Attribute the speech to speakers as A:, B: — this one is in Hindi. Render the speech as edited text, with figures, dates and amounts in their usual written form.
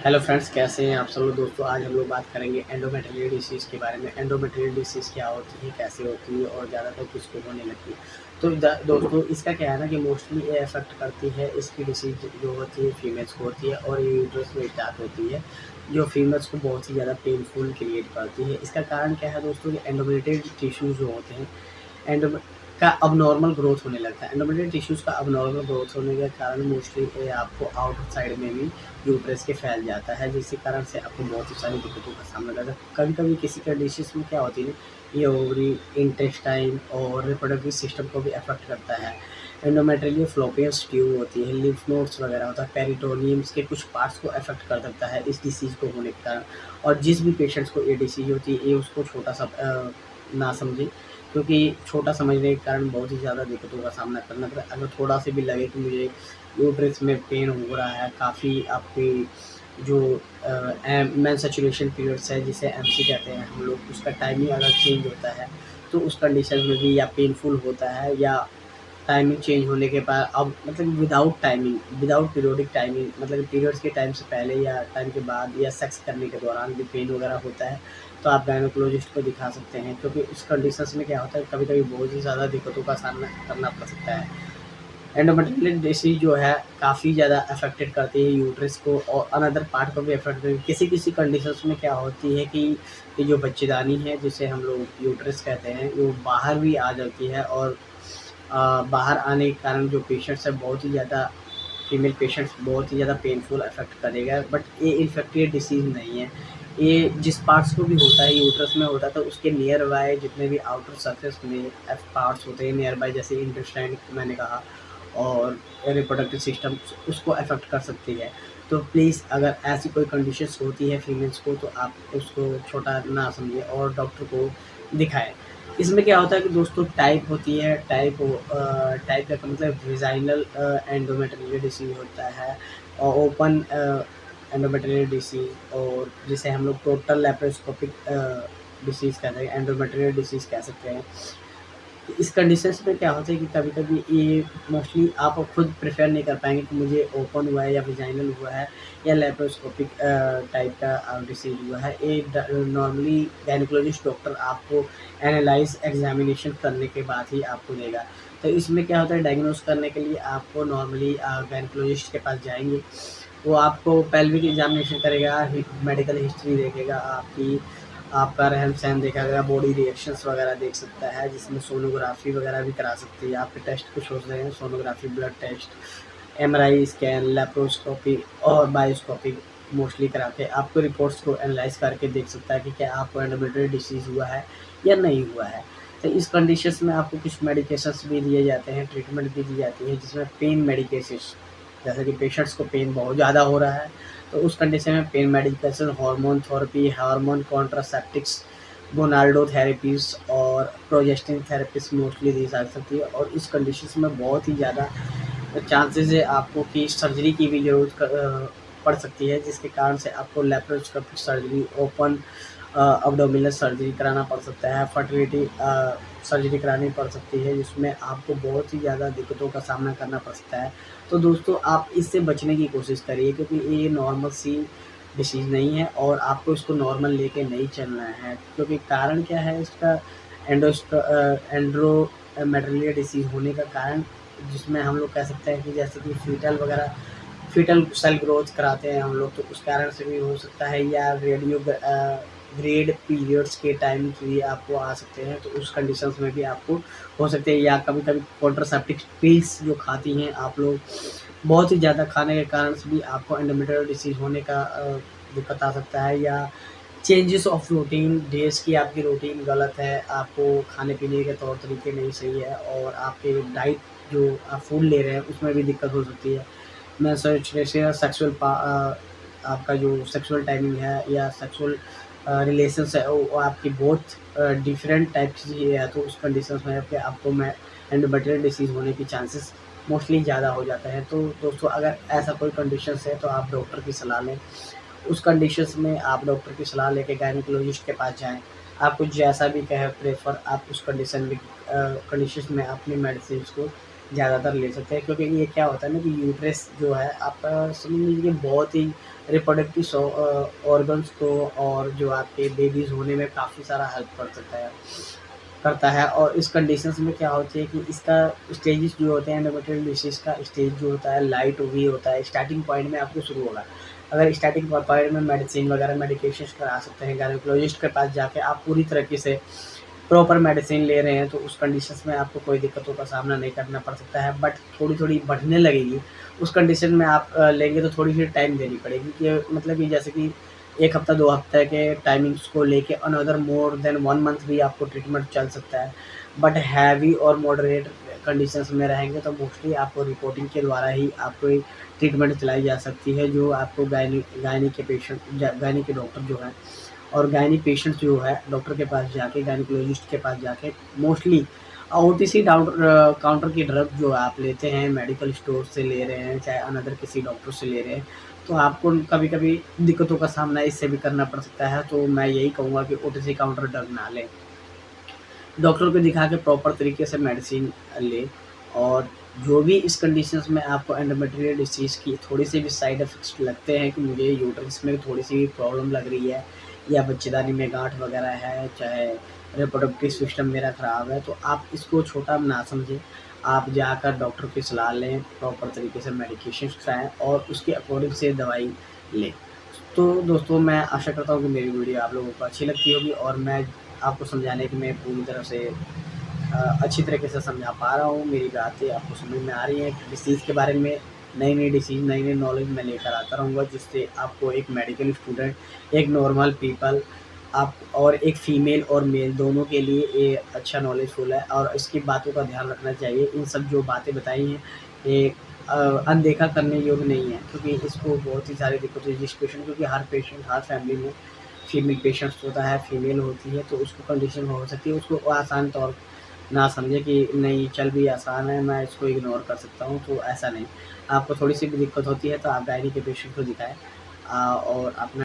A: हेलो फ्रेंड्स, कैसे हैं आप सब लोग। दोस्तों आज हम लोग बात करेंगे एंडोमेट्रियल डिसीज़ के बारे में। एंडोमेट्रियल डिसीज़ क्या होती है, कैसे होती है और ज़्यादातर किसको होने लगती है। तो दोस्तों इसका क्या है ना कि मोस्टली ये अफेक्ट करती है, इसकी डिसीज़ जो होती है फीमेल्स को होती है और ये यूट्रस में स्टार्ट होती है, जो फीमेल्स को बहुत ही ज़्यादा पेनफुल क्रिएट करती है। इसका कारण क्या है दोस्तों कि एंडोमेट्रियल टिश्यूज़ जो होते हैं एंडोमे का अबनॉर्मल ग्रोथ होने लगता है। एंडोमेट्रियल टिश्यूज़ का अबनॉर्मल ग्रोथ होने के कारण मोस्टली ये आपको आउटसाइड में भी यूट्रस के फैल जाता है, जिसके कारण से आपको बहुत ही सारी दिक्कतों का सामना करना। कभी-कभी किसी कंडीशंस में क्या होती है, ये ओवरी, इंटेस्टाइन और रिप्रोडक्टिव सिस्टम को भी अफेक्ट करता है। एंडोमेट्रियल फ्लोपियन ट्यूब होती है, लिम्फ नोड्स वगैरह होता है, पेरिटोनियम्स के कुछ पार्ट्स को अफेक्ट कर सकता है इस डिसीज़ को होने के कारण। और जिस भी पेशेंट्स को ये डिसीज़ होती है, ये उसको छोटा-सा ना समझें, क्योंकि छोटा समझने के कारण बहुत ही ज़्यादा दिक्कतों का सामना करना पड़ता है। अगर थोड़ा-सा भी लगे कि मुझे यूट्रस में पेन हो रहा है, काफ़ी आपकी जो मेंस्ट्रुएशन पीरियड्स है जिसे एमसी कहते हैं हम लोग, उसका टाइमिंग अगर चेंज होता है, तो उस कंडीशन में भी या पेनफुल होता है या टाइमिंग चेंज होने के बाद, अब मतलब without timing, without periodic timing, मतलब पीरियड्स के टाइम से पहले या टाइम के बाद या सेक्स करने के दौरान भी पेन वगैरह होता है, तो आप गायनोकोलॉजिस्ट को दिखा सकते हैं, क्योंकि उस कंडीशंस में क्या होता है, कभी-कभी बहुत ही ज़्यादा दिक्कतों का सामना करना पड़ सकता है। एंडोमेट्रियल डिसीज़ जो है काफ़ी ज़्यादा अफ़ेक्टेड करती है यूट्रस को और अनदर पार्ट को भी अफ़ेक्ट करती है। किसी-किसी कंडीशंस में क्या होती है कि ये जो बच्चेदानी है, जिसे हम लोग यूट्रस कहते हैं, वो बाहर भी आ जाती है और बाहर आने के कारण जो पेशेंट्स हैं बहुत ही ज़्यादा, फीमेल पेशेंट्स बहुत ही ज़्यादा पेनफुल अफेक्ट करेगा। बट ये इन्फेक्टिव डिसीज़ नहीं है। ये जिस पार्ट्स को भी होता है यूट्रस में होता है, तो उसके नियर बाय जितने भी आउटर सरफेस में एफ पार्ट्स होते हैं नियर बाय, जैसे इंटेस्टाइन मैंने कहा, और रिप्रोडक्टिव सिस्टम उसको अफेक्ट कर सकती है। तो प्लीज़ अगर ऐसी कोई कंडीशंस होती है फीमेल्स को, तो आप उसको छोटा ना समझें और डॉक्टर को दिखाएँ। इसमें क्या होता है कि दोस्तों टाइप होती है, टाइप का मतलब वेजाइनल एंडोमेट्रियल डिसीज़ होता है और ओपन एंडोमेट्रियल डिसीज़, और जिसे हम लोग टोटल लैप्रोस्कोपिक डिसीज़ कहते हैं, एंडोमेट्रियल डिसीज़ कह सकते हैं। इस कंडीशंस में क्या होता है कि कभी-कभी ये मोस्टली आप खुद प्रेफ़र नहीं कर पाएँगे कि मुझे ओपन हुआ है या वेजाइनल हुआ है या लैप्रोस्कोपिक टाइप का डिसीज़ हुआ है। ये नॉर्मली गायनेकोलॉजिस्ट डॉक्टर आपको एनालाइज़ एग्ज़ामिनेशन करने के बाद ही आपको देगा। तो इसमें क्या होता है, डायग्नोज़ करने के लिए आपको नॉर्मली गायनेकोलॉजिस्ट के पास जाएँगे। वो आपको पेल्विक एग्ज़ामिनेशन करेगा, मेडिकल हिस्ट्री देखेगा आपकी, आपका रहन-सहन देखेगा, बॉडी रिएक्शंस वगैरह देख सकता है, जिसमें सोनोग्राफ़ी वगैरह भी करा सकती है। आपके टेस्ट कुछ होते हैं, sonography, blood test, MRI scan, laparoscopy और बायोस्कोपी मोस्टली करा के आपको रिपोर्ट्स को एनालाइज़ करके देख सकता है कि क्या आपको एंडोमेट्रियल डिसीज़ हुआ है या नहीं हुआ है। तो इस कंडीशंस में आपको कुछ मेडिकेशंस भी दिए जाते हैं, ट्रीटमेंट भी दी जाती है, जिसमें पेन मेडिकेशंस, जैसे कि पेशेंट्स को पेन बहुत ज़्यादा हो रहा है, तो उस कंडीशन में pain medication, hormone therapy, hormone contraceptives, गोनाल्डो थेरेपीज़ और प्रोजेस्टिन थेरेपीज़ मोस्टली दी जा सकती है। और इस कंडीशंस में बहुत ही ज़्यादा चांसेस है आपको कि सर्जरी की भी ज़रूरत पड़ सकती है, जिसके कारण से आपको laparoscopic surgery, open abdominal surgery कराना पड़ सकता है, फर्टिलिटी सर्जरी करानी पड़ सकती है, जिसमें आपको बहुत ही ज़्यादा दिक्कतों का सामना करना पड़ सकता है। तो दोस्तों आप इससे बचने की कोशिश करिए, क्योंकि ये नॉर्मल सी डिसीज़ नहीं है और आपको इसको नॉर्मल लेके नहीं चलना है, क्योंकि कारण क्या है इसका, एंड्रोमेट्रियल डिसीज़ होने का कारण, जिसमें हम लोग कह सकते हैं कि जैसे कि फीटल सेल ग्रोथ कराते हैं हम लोग, तो उस कारण से भी हो सकता है, या ग्रेड पीरियड्स के टाइम भी आपको आ सकते हैं, तो उस कंडीशंस में भी आपको हो सकते हैं, या कभी-कभी कॉन्ट्रासेप्टिव पिल्स जो खाती हैं आप लोग, बहुत ही ज़्यादा खाने के कारण से भी आपको एंडोमेट्रियल डिसीज़ होने का दिक्कत आ सकता है, या चेंजेस ऑफ रूटीन, डेज़ की आपकी रूटीन गलत है, आपको खाने-पीने के तौर तरीके नहीं सही है और आपके डाइट जो आप फूड ले रहे हैं उसमें भी दिक्कत हो सकती है। मेंस्ट्रुएशन, आपका जो सेक्सुअल टाइमिंग है या सेक्सुअल रिलेशंस है, वो आपकी बहुत डिफरेंट टाइप की चीज़ें है, तो उस कंडीशंस में पे आपको मैं एंडोमेट्रियल डिसीज़ होने की चांसेस मोस्टली ज़्यादा हो जाते हैं। तो दोस्तों अगर ऐसा कोई कंडीशंस है, तो आप डॉक्टर की सलाह लें। उस कंडीशंस में आप डॉक्टर की सलाह लेके गायनेकोलॉजिस्ट के पास जाएँ। आपको जैसा भी कहे प्रेफ़र, आप उस कंडीशंस में अपनी मेडिसिन्स को ज़्यादातर ले सकते हैं, क्योंकि ये क्या होता है ना कि यूट्रस जो है आपका समझ लीजिए बहुत ही रिप्रोडक्टिव ऑर्गन्स को और जो आपके बेबीज़ होने में काफ़ी सारा हेल्प करता है। और इस कंडीशंस में क्या होती है कि इसका स्टेजेस जो होते हैं, एंडोमेट्रियल डिसीज़ का स्टेज जो होता है लाइट भी होता है, स्टार्टिंग पॉइंट में आपको शुरू होगा। अगर स्टार्टिंग पॉइंट में मेडिसिन वगैरह मेडिकेशंस करा सकते हैं, गायनेकोलॉजिस्ट के पास जाके आप पूरी तरीके से प्रॉपर मेडिसिन ले रहे हैं, तो उस कंडीशंस में आपको कोई दिक्कतों का सामना नहीं करना पड़ सकता है। बट थोड़ी-थोड़ी बढ़ने लगेगी, उस कंडीशन में आप लेंगे तो थोड़ी-सी टाइम देनी पड़ेगी, कि मतलब कि जैसे कि 1 हफ्ता 2 हफ्ते के टाइमिंग्स को लेके अनदर मोर देन 1 मंथ भी आपको ट्रीटमेंट चल सकता है। बट हैवी और मॉडरेट कंडीशंस में रहेंगे तो मोस्टली आपको रिपोर्टिंग के द्वारा ही आपको एक ट्रीटमेंट चलाई जा सकती है, जो आपको गायनी के पेशेंट गायनी के डॉक्टर जो हैं और गायनी पेशेंट्स जो है डॉक्टर के पास जाके, गायनेकोलॉजिस्ट के पास जाके मोस्टली ओटीसी काउंटर की ड्रग जो आप लेते हैं, मेडिकल स्टोर से ले रहे हैं, चाहे अनदर किसी डॉक्टर से ले रहे हैं, तो आपको कभी-कभी दिक्कतों का सामना इससे भी करना पड़ सकता है। तो मैं यही कहूँगा कि ओटीसी काउंटर ड्रग ना लें। डॉक्टर को दिखा के प्रॉपर तरीके से मेडिसिन लें। और जो भी इस कंडीशंस में आपको एंडोमेट्रियल डिसीज़ की थोड़ी-सी भी साइड इफ़ेक्ट्स लगते हैं, कि मुझे यूट्रस में थोड़ी-सी भी प्रॉब्लम लग रही है या बच्चेदानी में गाँठ वगैरह है, चाहे रिप्रोडक्टिव सिस्टम मेरा ख़राब है, तो आप इसको छोटा ना समझें। आप जाकर डॉक्टर की सलाह लें, प्रॉपर तरीके से मेडिकेशंस खाएँ और उसके अकॉर्डिंग से दवाई लें। तो दोस्तों, मैं आशा करता हूँ कि मेरी वीडियो आप लोगों को अच्छी लगती होगी, और मैं आपको समझाने की मैं पूरी तरह से अच्छी तरीके से समझा पा रहा हूँ। मेरी बातें आपको समझ में आ रही हैं। डिसीज़ के बारे में नई-नई डिसीज़, नई-नई नॉलेज मैं लेकर आता रहूँगा, जिससे आपको एक मेडिकल स्टूडेंट, एक नॉर्मल पीपल, आप और एक फ़ीमेल और मेल दोनों के लिए ये अच्छा नॉलेजफुल है, और इसकी बातों का ध्यान रखना चाहिए। इन सब जो बातें बताई हैं, ये अनदेखा करने योग्य नहीं है, क्योंकि इसको बहुत ही सारी दिक्कत हुई जिस पेशेंट, क्योंकि हर पेशेंट, हर फैमिली में फीमेल पेशेंट्स होता है, फीमेल होती है, तो उसको कंडीशन हो सकती है, उसको आसान तौर ना समझे कि नहीं चल भी आसान है, मैं इसको इग्नोर कर सकता हूँ, तो ऐसा नहीं। आपको थोड़ी-सी भी दिक्कत होती है तो आप गायनी के पेशेंट को दिखाएँ, और अपना